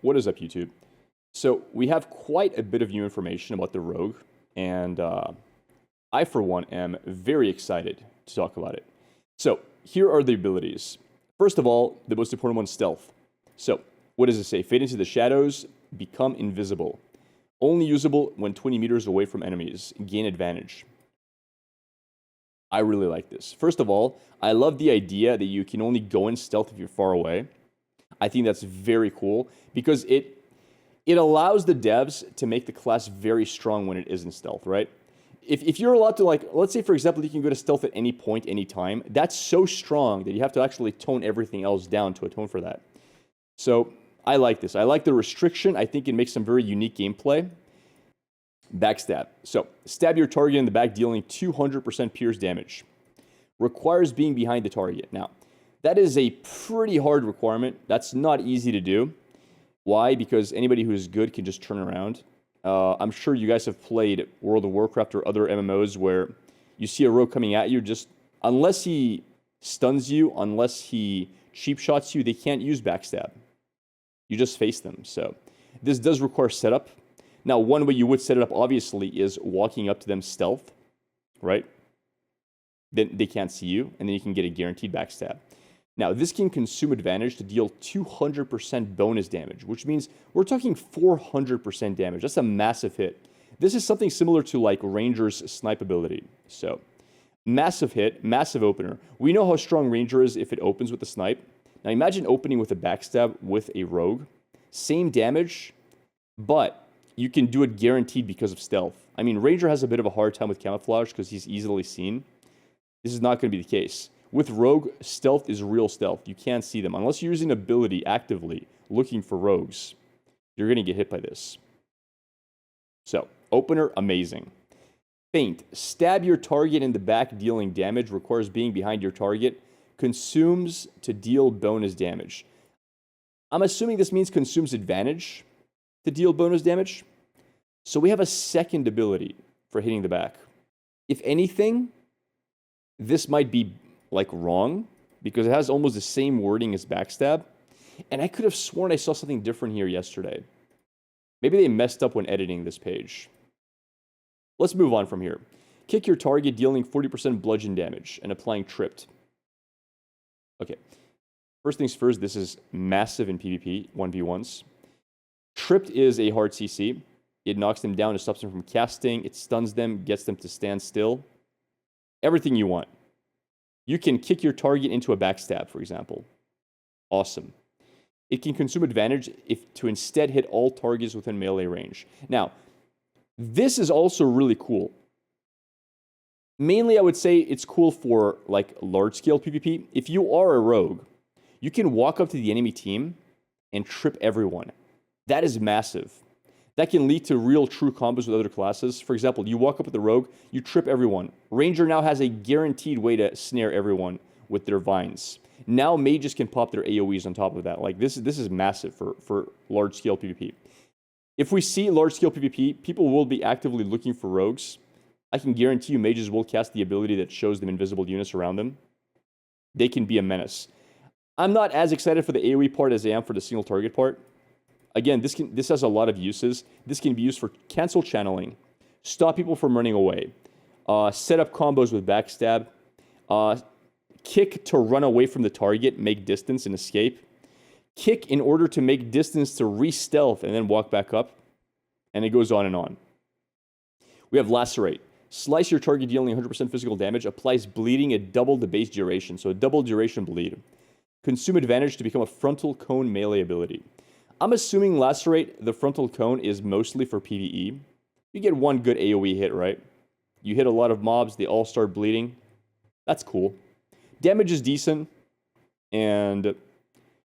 What is up, YouTube? So we have quite a bit of new information about the Rogue, and I, for one, am very excited to talk about it. So here are the abilities. First of all, the most important one, stealth. So what does it say? Fade into the shadows, become invisible. Only usable when 20 meters away from enemies. Gain advantage. I really like this. First of all, I love the idea that you can only go in stealth if you're far away. I think that's very cool because it allows the devs to make the class very strong when it is in stealth, right? If you're allowed to, like, let's say, for example, you can go to stealth at any point, any time, that's so strong that you have to actually tone everything else down to atone for that. So I like this. I like the restriction. I think it makes some very unique gameplay. Backstab. So stab your target in the back, dealing 200% pierce damage. Requires being behind the target. Now, that is a pretty hard requirement. That's not easy to do. Why? Because anybody who is good can just turn around. I'm sure you guys have played World of Warcraft or other MMOs where you see a rogue coming at you, just unless he stuns you, unless he cheap shots you, they can't use backstab. You just face them. So this does require setup. Now, one way you would set it up, obviously, is walking up to them stealth, right? Then they can't see you, and then you can get a guaranteed backstab. Now, this can consume advantage to deal 200% bonus damage, which means we're talking 400% damage. That's a massive hit. This is something similar to like Ranger's snipe ability. So, massive hit, massive opener. We know how strong Ranger is if it opens with the snipe. Now, imagine opening with a backstab with a rogue. Same damage, but you can do it guaranteed because of stealth. I mean, Ranger has a bit of a hard time with camouflage because he's easily seen. This is not going to be the case. With Rogue, stealth is real stealth. You can't see them. Unless you're using ability actively looking for rogues, you're going to get hit by this. So, opener, amazing. Feint. Stab your target in the back, dealing damage. Requires being behind your target. Consumes to deal bonus damage. I'm assuming this means consumes advantage to deal bonus damage. So we have a second ability for hitting the back. If anything, this might be like wrong because it has almost the same wording as backstab. And I could have sworn I saw something different here yesterday. Maybe they messed up when editing this page. Let's move on from here. Kick your target, dealing 40% bludgeon damage and applying tripped. Okay. First things first, this is massive in PvP, 1v1s. Tripped is a hard CC. It knocks them down, it stops them from casting, it stuns them, gets them to stand still. Everything you want. You can kick your target into a backstab, for example. Awesome. It can consume advantage to instead hit all targets within melee range. Now, this is also really cool. Mainly, I would say it's cool for like large-scale PvP. If you are a rogue, you can walk up to the enemy team and trip everyone. That is massive. That can lead to real true combos with other classes. For example, you walk up with the rogue, you trip everyone. Ranger now has a guaranteed way to snare everyone with their vines. Now mages can pop their AoEs on top of that. Like this is massive for large-scale PvP. If we see large-scale PvP, people will be actively looking for rogues. I can guarantee you mages will cast the ability that shows them invisible units around them. They can be a menace. I'm not as excited for the AoE part as I am for the single target part. Again, this has a lot of uses. This can be used for cancel channeling, stop people from running away, set up combos with backstab, kick to run away from the target, make distance and escape, kick in order to make distance to re-stealth and then walk back up, and it goes on and on. We have lacerate. Slice your target, dealing 100% physical damage, applies bleeding at double the base duration, so a double duration bleed. Consume advantage to become a frontal cone melee ability. I'm assuming lacerate, the frontal cone, is mostly for PvE. You get one good AoE hit, right? You hit a lot of mobs, they all start bleeding. That's cool. Damage is decent, and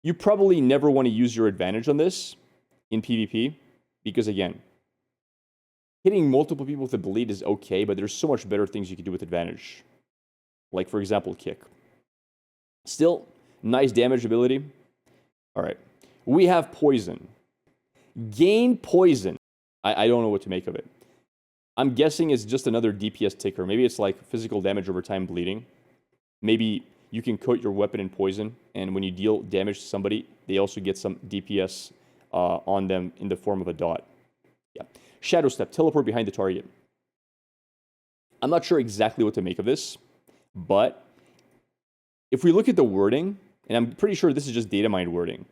you probably never want to use your advantage on this in PvP, because again, hitting multiple people with a bleed is okay, but there's so much better things you can do with advantage. Like, for example, kick. Still, nice damage ability. All right. We have poison. Gain poison. I don't know what to make of it. I'm guessing it's just another DPS ticker. Maybe it's like physical damage over time bleeding. Maybe you can coat your weapon in poison, and when you deal damage to somebody, they also get some DPS on them in the form of a dot. Yeah. Shadow Step, teleport behind the target. I'm not sure exactly what to make of this, but if we look at the wording, and I'm pretty sure this is just data mined wording,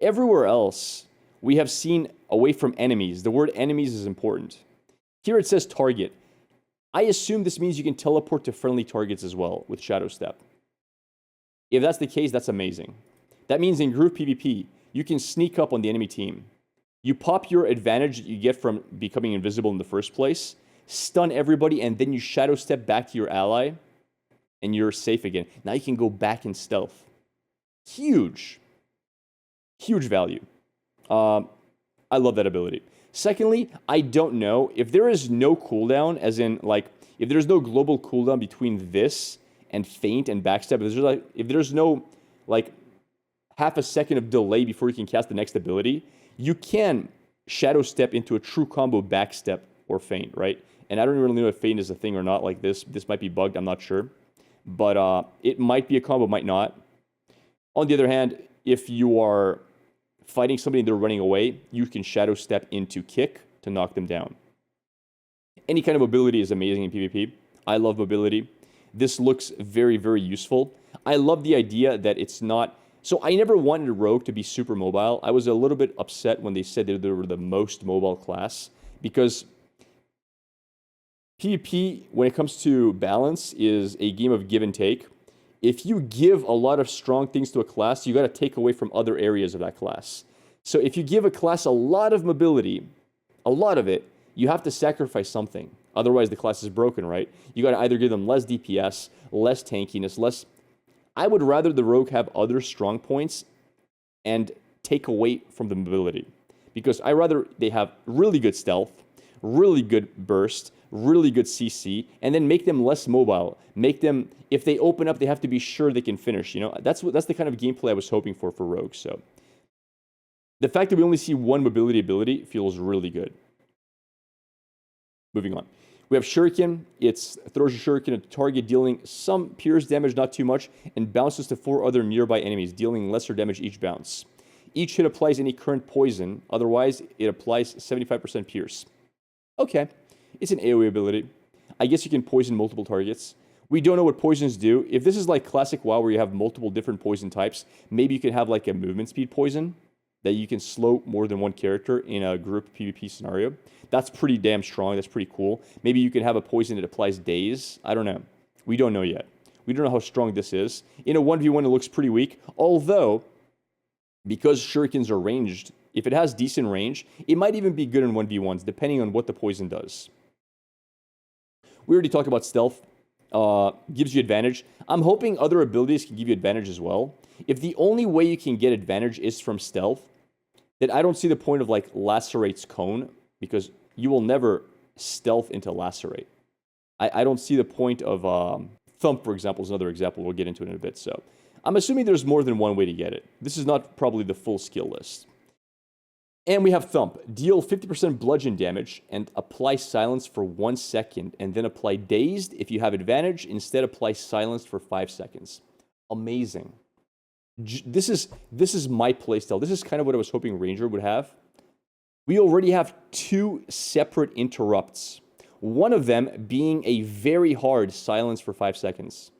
everywhere else we have seen away from enemies. The word enemies is important. Here it says target. I assume this means you can teleport to friendly targets as well with Shadow Step. If that's the case, that's amazing. That means in group PvP, you can sneak up on the enemy team. You pop your advantage that you get from becoming invisible in the first place, stun everybody, and then you Shadow Step back to your ally, and you're safe again. Now you can go back in stealth. Huge. Huge value. I love that ability. Secondly, I don't know if there is no cooldown, as in like if there's no global cooldown between this and feint and backstep. If there's no like half a second of delay before you can cast the next ability, you can Shadow Step into a true combo backstep or feint, right? And I don't really know if feint is a thing or not. Like this might be bugged. I'm not sure, but it might be a combo, might not. On the other hand, if you are fighting somebody and they're running away, you can Shadow Step into kick to knock them down. Any kind of mobility is amazing in PvP. I love mobility. This looks very, very useful. I love the idea that it's not... So I never wanted a rogue to be super mobile. I was a little bit upset when they said that they were the most mobile class, because PvP, when it comes to balance, is a game of give and take. If you give a lot of strong things to a class, you got to take away from other areas of that class. So if you give a class a lot of mobility, a lot of it, you have to sacrifice something. Otherwise, the class is broken, right? You got to either give them less DPS, less tankiness, less... I would rather the rogue have other strong points and take away from the mobility. Because I rather they have really good stealth, really good burst, really good CC, and then make them less mobile. Make them, if they open up, they have to be sure they can finish. You know, that's the kind of gameplay I was hoping for rogues. So the fact that we only see one mobility ability feels really good. Moving on. We have Shuriken. It throws a Shuriken at the target, dealing some pierce damage, not too much, and bounces to 4 other nearby enemies, dealing lesser damage each bounce. Each hit applies any current poison. Otherwise, it applies 75% pierce. Okay. It's an AoE ability. I guess you can poison multiple targets. We don't know what poisons do. If this is like classic WoW where you have multiple different poison types, maybe you can have like a movement speed poison that you can slow more than one character in a group PvP scenario. That's pretty damn strong. That's pretty cool. Maybe you can have a poison that applies daze. I don't know. We don't know yet. We don't know how strong this is. In a 1v1, it looks pretty weak. Although, because shurikens are ranged, if it has decent range, it might even be good in 1v1s, depending on what the poison does. We already talked about stealth. Gives you advantage. I'm hoping other abilities can give you advantage as well. If the only way you can get advantage is from stealth, then I don't see the point of like Lacerate's Cone, because you will never stealth into Lacerate. I don't see the point of Thump, for example, is another example. We'll get into it in a bit. So I'm assuming there's more than one way to get it. This is not probably the full skill list. And we have Thump. Deal 50% bludgeon damage and apply silence for 1 second, and then apply dazed if you have advantage. Instead, apply silence for 5 seconds. Amazing. This is my playstyle. This is kind of what I was hoping Ranger would have. We already have 2 separate interrupts. One of them being a very hard silence for 5 seconds.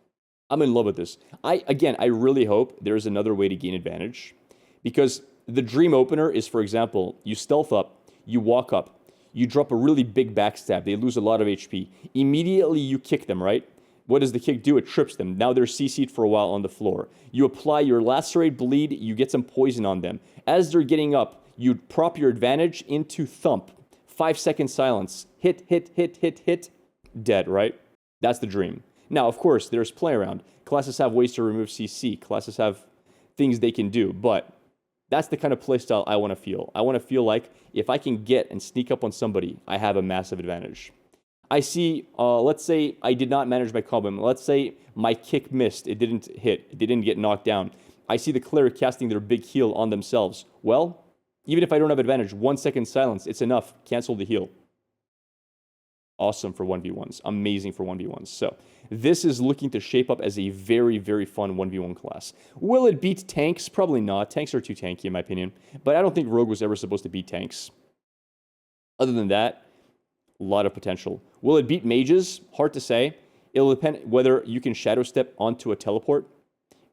I'm in love with this. I really hope there's another way to gain advantage, because the dream opener is, for example, you stealth up, you walk up, you drop a really big backstab, they lose a lot of HP. Immediately you kick them, right? What does the kick do? It trips them. Now they're CC'd for a while on the floor. You apply your Lacerate Bleed, you get some poison on them. As they're getting up, you prop your advantage into Thump. 5-second silence. Hit, hit, hit, hit, hit. Dead, right? That's the dream. Now, of course, there's play around. Classes have ways to remove CC. Classes have things they can do, but that's the kind of playstyle I want to feel. I want to feel like if I can get and sneak up on somebody, I have a massive advantage. I see, let's say I did not manage my combo. Let's say my kick missed. It didn't hit. It didn't get knocked down. I see the cleric casting their big heal on themselves. Well, even if I don't have advantage, 1 second silence, it's enough. Cancel the heal. awesome for 1v1s, amazing for 1v1s. So this is looking to shape up as a very, very fun 1v1 class. Will it beat tanks? Probably not. Tanks are too tanky in my opinion, but I don't think Rogue was ever supposed to beat tanks. Other than that, a lot of potential. Will it beat mages? Hard to say. It'll depend whether you can shadow step onto a teleport.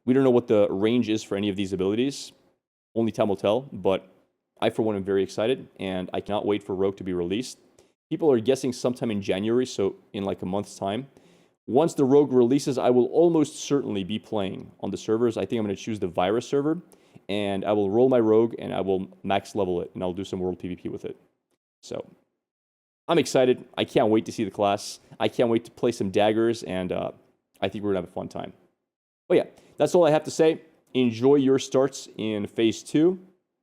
We don't know what the range is for any of these abilities. Only time will tell, but I, for one, am very excited, and I cannot wait for Rogue to be released. People are guessing sometime in January, so in like a month's time. Once the Rogue releases, I will almost certainly be playing on the servers. I think I'm going to choose the Virus server, and I will roll my Rogue, and I will max level it, and I'll do some World PvP with it. So I'm excited. I can't wait to see the class. I can't wait to play some daggers, and I think we're going to have a fun time. But yeah, that's all I have to say. Enjoy your starts in Phase 2.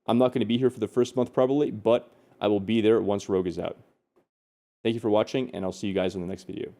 I'm not going to be here for the first month probably, but I will be there once Rogue is out. Thank you for watching, and I'll see you guys in the next video.